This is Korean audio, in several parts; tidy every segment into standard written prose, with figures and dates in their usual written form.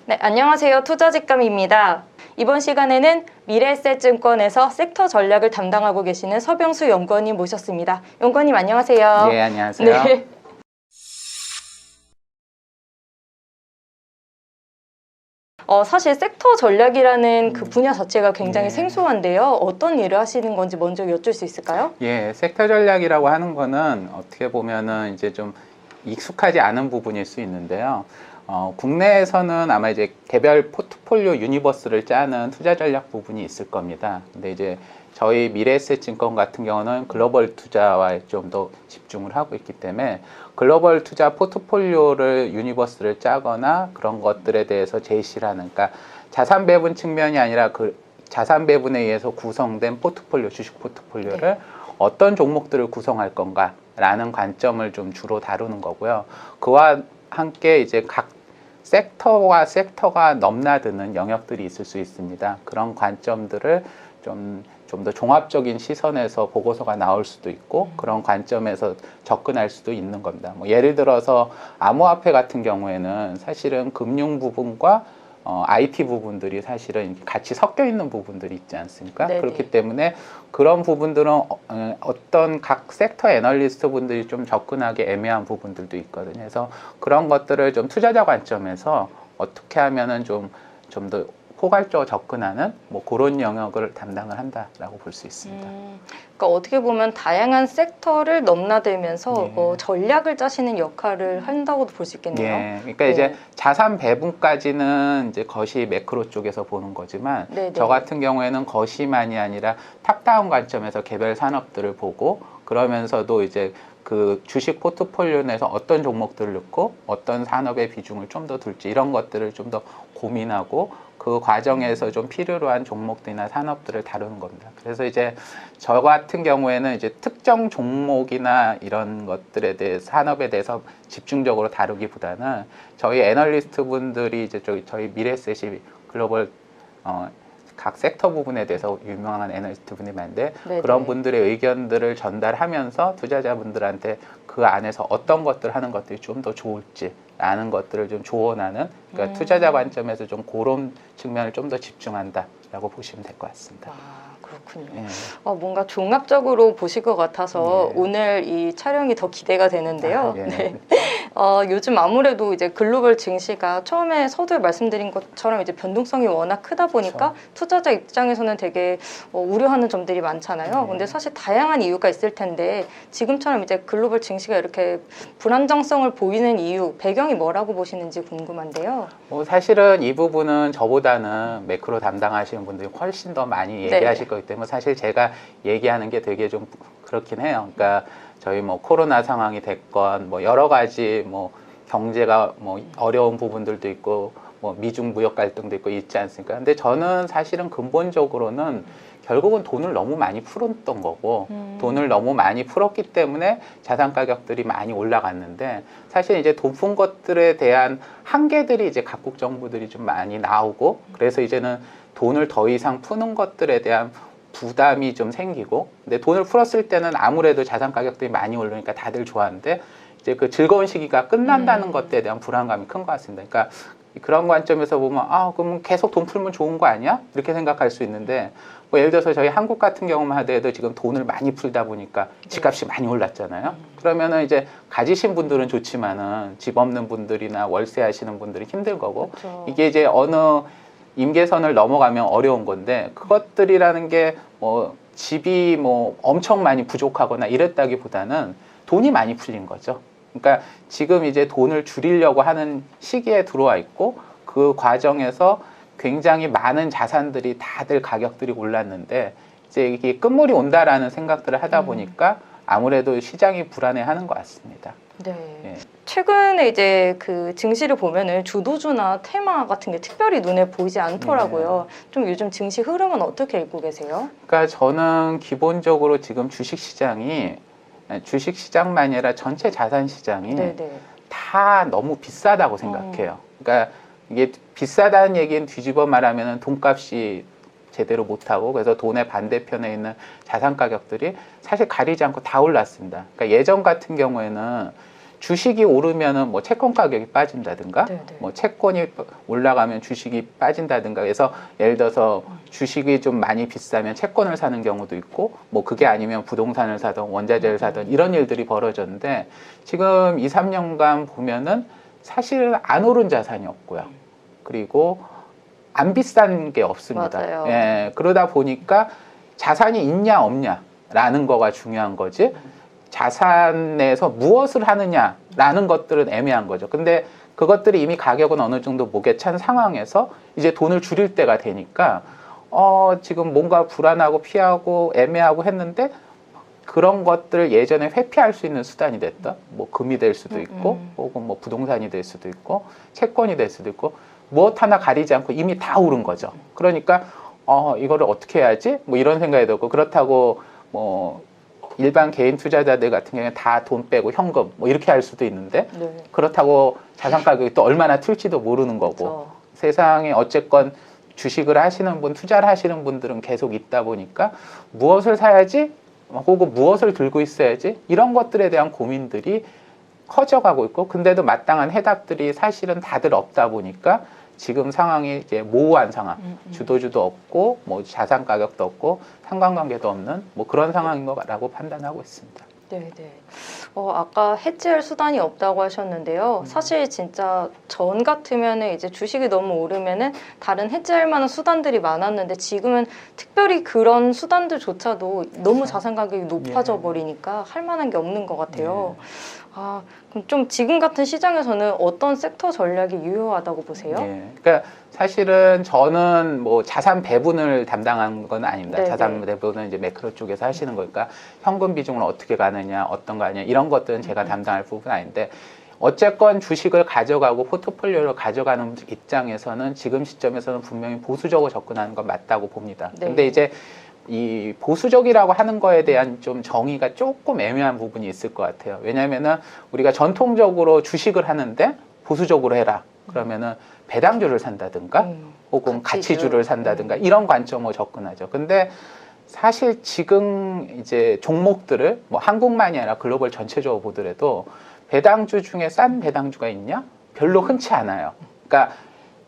네, 안녕하세요. 투자직감입니다. 이번 시간에는 미래에셋증권에서 섹터 전략을 담당하고 계시는 서병수 연구원님 모셨습니다. 연구원님 안녕하세요. 네, 안녕하세요. 네. 사실 섹터 전략이라는 그 분야 자체가 굉장히 생소한데요. 어떤 일을 하시는 건지 먼저 여쭐 수 있을까요? 예, 섹터 전략이라고 하는 거는 어떻게 보면은 이제 좀 익숙하지 않은 부분일 수 있는데요. 국내에서는 아마 이제 개별 포트폴리오 유니버스를 짜는 투자 전략 부분이 있을 겁니다. 근데 이제 저희 미래에셋증권 같은 경우는 글로벌 투자와 좀 더 집중을 하고 있기 때문에 글로벌 투자 포트폴리오를 유니버스를 짜거나 그런 것들에 대해서 제시를 하는, 그러니까 자산 배분 측면이 아니라 그 자산 배분에 의해서 구성된 포트폴리오, 주식 포트폴리오를 어떤 종목들을 구성할 건가라는 관점을 좀 주로 다루는 거고요. 그와 함께 이제 각 섹터와 섹터가 넘나드는 영역들이 있을 수 있습니다. 그런 관점들을 좀 더 종합적인 시선에서 보고서가 나올 수도 있고 그런 관점에서 접근할 수도 있는 겁니다. 뭐 예를 들어서 암호화폐 같은 경우에는 사실은 금융 부분과 IT 부분들이 사실은 같이 섞여 있는 부분들이 있지 않습니까? 네네. 그렇기 때문에 그런 부분들은 어떤 각 섹터 애널리스트 분들이 좀 접근하기 애매한 부분들도 있거든요. 그래서 그런 것들을 좀 투자자 관점에서 어떻게 하면은 좀 더 포괄적으로 접근하는 뭐 그런 영역을 담당을 한다라고 볼 수 있습니다. 그러니까 어떻게 보면 다양한 섹터를 넘나들면서 예. 전략을 짜시는 역할을 한다고도 볼 수 있겠네요. 예, 그러니까 이제 자산 배분까지는 이제 거시 매크로 쪽에서 보는 거지만 네네. 저 같은 경우에는 거시만이 아니라 탑다운 관점에서 개별 산업들을 보고 그러면서도 이제 그 주식 포트폴리오 내에서 어떤 종목들을 넣고 어떤 산업의 비중을 좀 더 둘지 이런 것들을 좀 더 고민하고 그 과정에서 좀 필요로 한 종목들이나 산업들을 다루는 겁니다. 그래서 이제 저 같은 경우에는 이제 특정 종목이나 이런 것들에 대해 산업에 대해서 집중적으로 다루기보다는 저희 애널리스트 분들이 이제 저희 미래에셋이 글로벌 각 섹터 부분에 대해서 유명한 애널리스트 분이 많은데 네네. 그런 분들의 의견들을 전달하면서 투자자분들한테 그 안에서 어떤 것들 하는 것들이 좀 더 좋을지 라는 것들을 좀 조언하는, 그러니까 투자자 관점에서 좀 그런 측면을 좀 더 집중한다라고 보시면 될 것 같습니다. 아, 그렇군요. 예. 뭔가 종합적으로 보실 것 같아서 예. 오늘 이 촬영이 더 기대가 되는데요. 예. 네. 요즘 아무래도 이제 글로벌 증시가 처음에 서두에 말씀드린 것처럼 이제 변동성이 워낙 크다 보니까 투자자 입장에서는 되게 우려하는 점들이 많잖아요. 근데 사실 다양한 이유가 있을 텐데 지금처럼 이제 글로벌 증시가 이렇게 불안정성을 보이는 이유, 배경이 뭐라고 보시는지 궁금한데요. 사실은 이 부분은 저보다는 매크로 담당하시는 분들이 훨씬 더 많이 얘기하실 거기 때문에 사실 제가 얘기하는 게 되게 좀 그렇긴 해요. 그러니까 저희 뭐 코로나 상황이 됐건 뭐 여러 가지 뭐 경제가 뭐 어려운 부분들도 있고 뭐 미중 무역 갈등도 있고 있지 않습니까? 근데 저는 사실은 근본적으로는 결국은 돈을 너무 많이 풀었던 거고 돈을 너무 많이 풀었기 때문에 자산 가격들이 많이 올라갔는데 사실 이제 돈 푼 것들에 대한 한계들이 이제 각국 정부들이 좀 많이 나오고 그래서 이제는 돈을 더 이상 푸는 것들에 대한 부담이 좀 생기고, 근데 돈을 풀었을 때는 아무래도 자산 가격들이 많이 오르니까 다들 좋아하는데 이제 그 즐거운 시기가 끝난다는 것에 대한 불안감이 큰 것 같습니다. 그러니까 그런 관점에서 보면 그럼 계속 돈 풀면 좋은 거 아니야? 이렇게 생각할 수 있는데 뭐 예를 들어서 저희 한국 같은 경우만 하더라도 지금 돈을 많이 풀다 보니까 집값이 많이 올랐잖아요. 그러면은 이제 가지신 분들은 좋지만은 집 없는 분들이나 월세 하시는 분들이 힘들 거고 그렇죠. 이게 이제 어느 임계선을 넘어가면 어려운 건데 그것들이라는 게 뭐 집이 뭐 엄청 많이 부족하거나 이랬다기보다는 돈이 많이 풀린 거죠. 그러니까 지금 이제 돈을 줄이려고 하는 시기에 들어와 있고 그 과정에서 굉장히 많은 자산들이 다들 가격들이 올랐는데 이제 이게 끝물이 온다라는 생각들을 하다 보니까 아무래도 시장이 불안해하는 것 같습니다. 네. 예. 최근에 이제 그 증시를 보면은 주도주나 테마 같은 게 특별히 눈에 보이지 않더라고요. 좀 요즘 증시 흐름은 어떻게 읽고 계세요? 그러니까 저는 기본적으로 지금 주식 시장만이 아니라 전체 자산 시장이 네네. 다 너무 비싸다고 생각해요. 그러니까 이게 비싸다는 얘기는 뒤집어 말하면 돈값이 제대로 못하고 그래서 돈의 반대편에 있는 자산 가격들이 사실 가리지 않고 다 올랐습니다. 그러니까 예전 같은 경우에는 주식이 오르면은 뭐 채권 가격이 빠진다든가, 네네. 뭐 채권이 올라가면 주식이 빠진다든가 해서 예를 들어서 주식이 좀 많이 비싸면 채권을 사는 경우도 있고, 뭐 그게 아니면 부동산을 사든 원자재를 사든 이런 일들이 벌어졌는데 지금 2, 3년간 보면은 사실 안 오른 자산이 없고요. 그리고 안 비싼 게 없습니다. 맞아요. 예, 그러다 보니까 자산이 있냐 없냐라는 거가 중요한 거지. 자산에서 무엇을 하느냐라는 것들은 애매한 거죠. 근데 그것들이 이미 가격은 어느 정도 목에 찬 상황에서 이제 돈을 줄일 때가 되니까 지금 뭔가 불안하고 피하고 애매하고 했는데 그런 것들을 예전에 회피할 수 있는 수단이 됐다. 뭐 금이 될 수도 있고 혹은 뭐 부동산이 될 수도 있고 채권이 될 수도 있고 무엇 하나 가리지 않고 이미 다 오른 거죠. 그러니까 이거를 어떻게 해야지? 뭐 이런 생각이 들고 그렇다고 뭐 일반 개인 투자자들 같은 경우에 다 돈 빼고 현금 뭐 이렇게 할 수도 있는데 네. 그렇다고 자산 가격이 또 얼마나 튈지도 모르는 거고 그렇죠. 세상에 어쨌건 주식을 하시는 분, 투자를 하시는 분들은 계속 있다 보니까 무엇을 사야지? 혹은 무엇을 들고 있어야지? 이런 것들에 대한 고민들이 커져가고 있고 근데도 마땅한 해답들이 사실은 다들 없다 보니까 지금 상황이 이제 모호한 상황, 주도주도 없고 뭐 자산 가격도 없고 상관관계도 없는 뭐 그런 상황인 거라고 판단하고 있습니다. 네네. 아까 해지할 수단이 없다고 하셨는데요. 사실 진짜 전 같으면은 이제 주식이 너무 오르면은 다른 해지할 만한 수단들이 많았는데 지금은 특별히 그런 수단들조차도 너무 자산 가격이 높아져 버리니까 할 만한 게 없는 것 같아요. 그럼 좀 지금 같은 시장에서는 어떤 섹터 전략이 유효하다고 보세요? 그러니까 사실은 저는 뭐 자산 배분을 담당한 건 아닙니다. 네네. 자산 배분은 이제 매크로 쪽에서 하시는 거니까 현금 비중을 어떻게 가느냐, 어떤 거 아니냐 이런 것들은 제가 담당할 부분 아닌데 어쨌건 주식을 가져가고 포트폴리오를 가져가는 입장에서는 지금 시점에서는 분명히 보수적으로 접근하는 건 맞다고 봅니다. 네. 근데 이제 이 보수적이라고 하는 거에 대한 좀 정의가 조금 애매한 부분이 있을 것 같아요. 왜냐면은 우리가 전통적으로 주식을 하는데 보수적으로 해라. 그러면은 배당주를 산다든가 혹은 가치주를 산다든가 이런 관점으로 접근하죠. 근데 사실 지금 이제 종목들을 뭐 한국만이 아니라 글로벌 전체적으로 보더라도 배당주 중에 싼 배당주가 있냐? 별로 흔치 않아요. 그러니까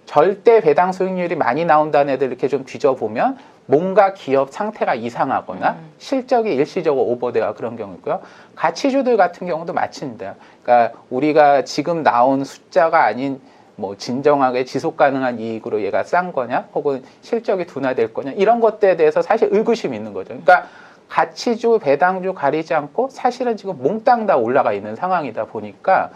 절대 배당 수익률이 많이 나온다는 애들 이렇게 좀 뒤져보면 뭔가 기업 상태가 이상하거나 실적이 일시적으로 오버되어 그런 경우고요. 가치주들 같은 경우도 마찬가지입니다. 그러니까 우리가 지금 나온 숫자가 아닌 뭐 진정하게 지속 가능한 이익으로 얘가 싼 거냐 혹은 실적이 둔화될 거냐 이런 것들에 대해서 사실 의구심이 있는 거죠. 그러니까 가치주, 배당주 가리지 않고 사실은 지금 몽땅 다 올라가 있는 상황이다 보니까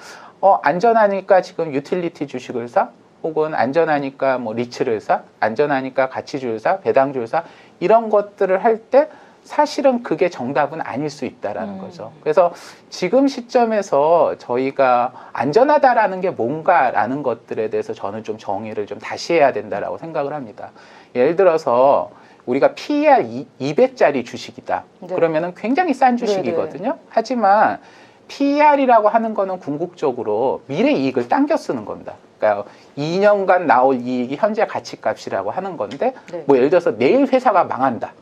안전하니까 지금 유틸리티 주식을 사 혹은 안전하니까 뭐 리츠를 사, 안전하니까 가치주를 사, 배당주를 사 이런 것들을 할 때 사실은 그게 정답은 아닐 수 있다라는 거죠. 그래서 지금 시점에서 저희가 안전하다라는 게 뭔가라는 것들에 대해서 저는 좀 정의를 좀 다시 해야 된다라고 생각을 합니다. 예를 들어서 우리가 PER 200짜리 주식이다. 네. 그러면은 굉장히 싼 주식이거든요. 하지만 PER이라고 하는 거는 궁극적으로 미래 이익을 당겨 쓰는 겁니다. 그러니까 2년간 나올 이익이 현재 가치값이라고 하는 건데 네. 뭐 예를 들어서 내일 회사가 망한다.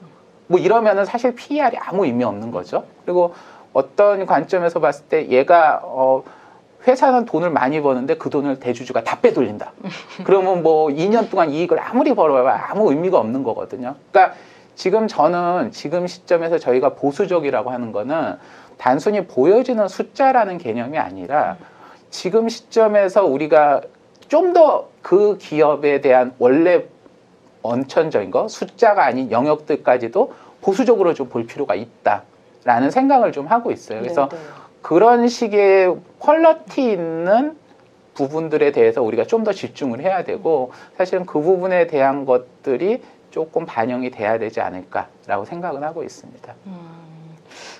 뭐 이러면은 사실 PER이 아무 의미 없는 거죠. 그리고 어떤 관점에서 봤을 때 얘가 회사는 돈을 많이 버는데 그 돈을 대주주가 다 빼돌린다. 그러면 뭐 2년 동안 이익을 아무리 벌어야 아무 의미가 없는 거거든요. 그러니까 지금 저는 지금 시점에서 저희가 보수적이라고 하는 거는 단순히 보여지는 숫자라는 개념이 아니라 지금 시점에서 우리가 좀 더 그 기업에 대한 원래 원천적인 거 숫자가 아닌 영역들까지도 보수적으로 좀 볼 필요가 있다라는 생각을 좀 하고 있어요. 그래서 네네. 그런 식의 퀄리티 있는 부분들에 대해서 우리가 좀 더 집중을 해야 되고 사실은 그 부분에 대한 것들이 조금 반영이 돼야 되지 않을까라고 생각은 하고 있습니다.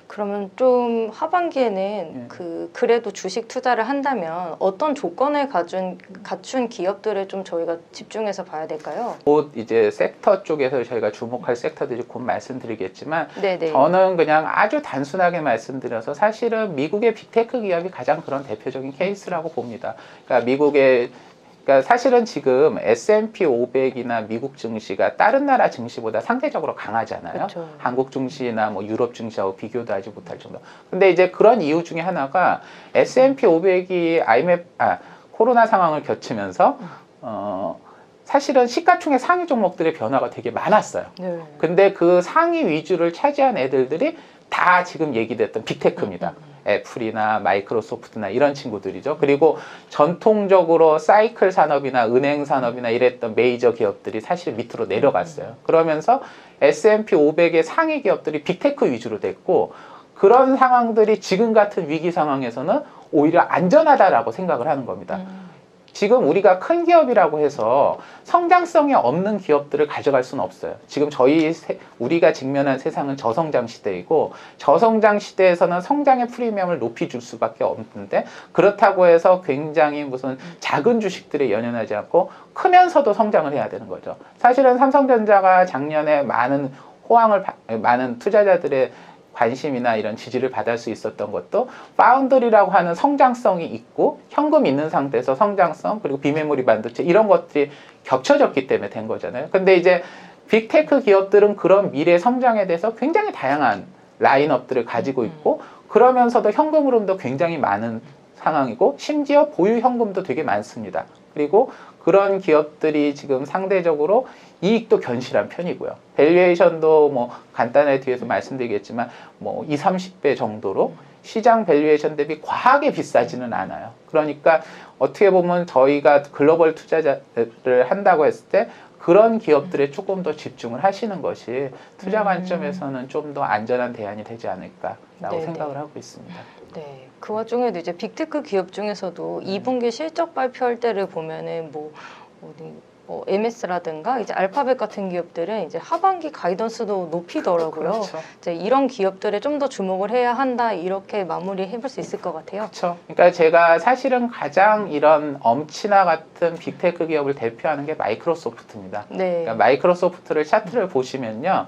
그러면 좀 하반기에는 그래도 주식 투자를 한다면 어떤 조건을 갖춘 기업들을 좀 저희가 집중해서 봐야 될까요? 곧 이제 섹터 쪽에서 저희가 주목할 섹터들이 곧 말씀드리겠지만 네네. 저는 그냥 아주 단순하게 말씀드려서 사실은 미국의 빅테크 기업이 가장 그런 대표적인 케이스라고 봅니다. 그러니까 그러니까 사실은 지금 S&P 500이나 미국 증시가 다른 나라 증시보다 상대적으로 강하잖아요. 그쵸. 한국 증시나 뭐 유럽 증시하고 비교도 하지 못할 정도. 근데 이제 그런 이유 중에 하나가 S&P 500이 코로나 상황을 겪으면서 사실은 시가총액 상위 종목들의 변화가 되게 많았어요. 네. 근데 그 상위 위주를 차지한 애들들이 다 지금 얘기됐던 빅테크입니다. 애플이나 마이크로소프트나 이런 친구들이죠. 그리고 전통적으로 사이클 산업이나 은행 산업이나 이랬던 메이저 기업들이 사실 밑으로 내려갔어요. 그러면서 S&P 500의 상위 기업들이 빅테크 위주로 됐고, 그런 상황들이 지금 같은 위기 상황에서는 오히려 안전하다라고 생각을 하는 겁니다. 지금 우리가 큰 기업이라고 해서 성장성이 없는 기업들을 가져갈 수는 없어요. 지금 우리가 직면한 세상은 저성장 시대이고, 저성장 시대에서는 성장의 프리미엄을 높이 줄 수밖에 없는데, 그렇다고 해서 굉장히 무슨 작은 주식들에 연연하지 않고 크면서도 성장을 해야 되는 거죠. 사실은 삼성전자가 작년에 많은 투자자들의 관심이나 이런 지지를 받을 수 있었던 것도 파운드리라고 하는 성장성이 있고 현금 있는 상태에서 성장성, 그리고 비메모리 반도체 이런 것들이 겹쳐졌기 때문에 된 거잖아요. 근데 이제 빅테크 기업들은 그런 미래 성장에 대해서 굉장히 다양한 라인업들을 가지고 있고, 그러면서도 현금 흐름도 굉장히 많은 상황이고, 심지어 보유 현금도 되게 많습니다. 그리고 그런 기업들이 지금 상대적으로 이익도 견실한 편이고요. 밸류에이션도 뭐 간단하게 뒤에서 말씀드리겠지만 뭐 20, 30배 정도로 시장 밸류에이션 대비 과하게 비싸지는 않아요. 그러니까 어떻게 보면 저희가 글로벌 투자를 한다고 했을 때 그런 기업들에 조금 더 집중을 하시는 것이 투자 관점에서는 좀 더 안전한 대안이 되지 않을까라고 네네. 생각을 하고 있습니다. 네. 그 와중에도 이제 빅테크 기업 중에서도 2분기 실적 발표할 때를 보면은 MS라든가 이제 알파벳 같은 기업들은 이제 하반기 가이던스도 높이더라고요. 그렇죠. 이제 이런 기업들에 좀 더 주목을 해야 한다, 이렇게 마무리해볼 수 있을 것 같아요. 그렇죠. 그러니까 제가 사실은 가장 이런 엄치나 같은 빅테크 기업을 대표하는 게 마이크로소프트입니다. 네. 그러니까 마이크로소프트를 차트를 보시면요,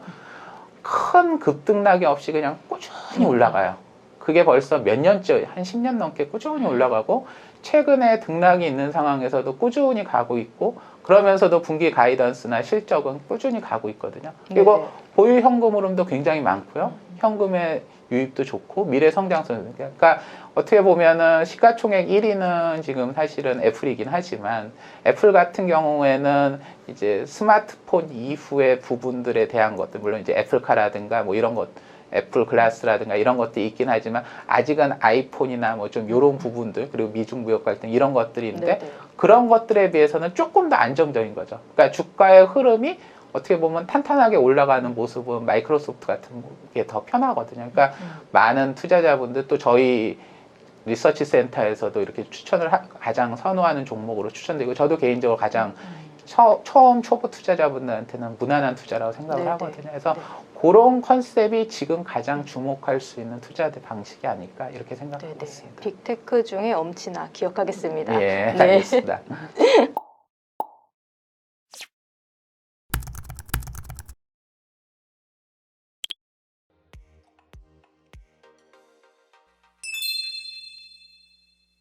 큰 급등락이 없이 그냥 꾸준히 올라가요. 그게 벌써 몇 년째, 한 10년 넘게 꾸준히 올라가고, 최근에 등락이 있는 상황에서도 꾸준히 가고 있고, 그러면서도 분기 가이던스나 실적은 꾸준히 가고 있거든요. 그리고 네네. 보유 현금 흐름도 굉장히 많고요. 현금의 유입도 좋고, 미래 성장성. 그러니까 어떻게 보면은 시가총액 1위는 지금 사실은 애플이긴 하지만, 애플 같은 경우에는 이제 스마트폰 이후의 부분들에 대한 것들, 물론 이제 애플카라든가 뭐 이런 것, 애플 글라스라든가 이런 것도 있긴 하지만, 아직은 아이폰이나 뭐 좀 이런 부분들, 그리고 미중 무역 갈등 이런 것들이 있는데, 네네. 그런 것들에 비해서는 조금 더 안정적인 거죠. 그러니까 주가의 흐름이 어떻게 보면 탄탄하게 올라가는 모습은 마이크로소프트 같은 게 더 편하거든요. 그러니까 많은 투자자분들, 또 저희 리서치 센터에서도 이렇게 가장 선호하는 종목으로 추천드리고, 저도 개인적으로 가장 처음 초보 투자자분들한테는 무난한 투자라고 생각을 네네. 하거든요. 그래서 네. 그런 컨셉이 지금 가장 주목할 수 있는 투자 방식이 아닐까, 이렇게 생각하고 네네. 있습니다. 빅테크 중에 엄치나 기억하겠습니다. 예, 네. 알겠습니다.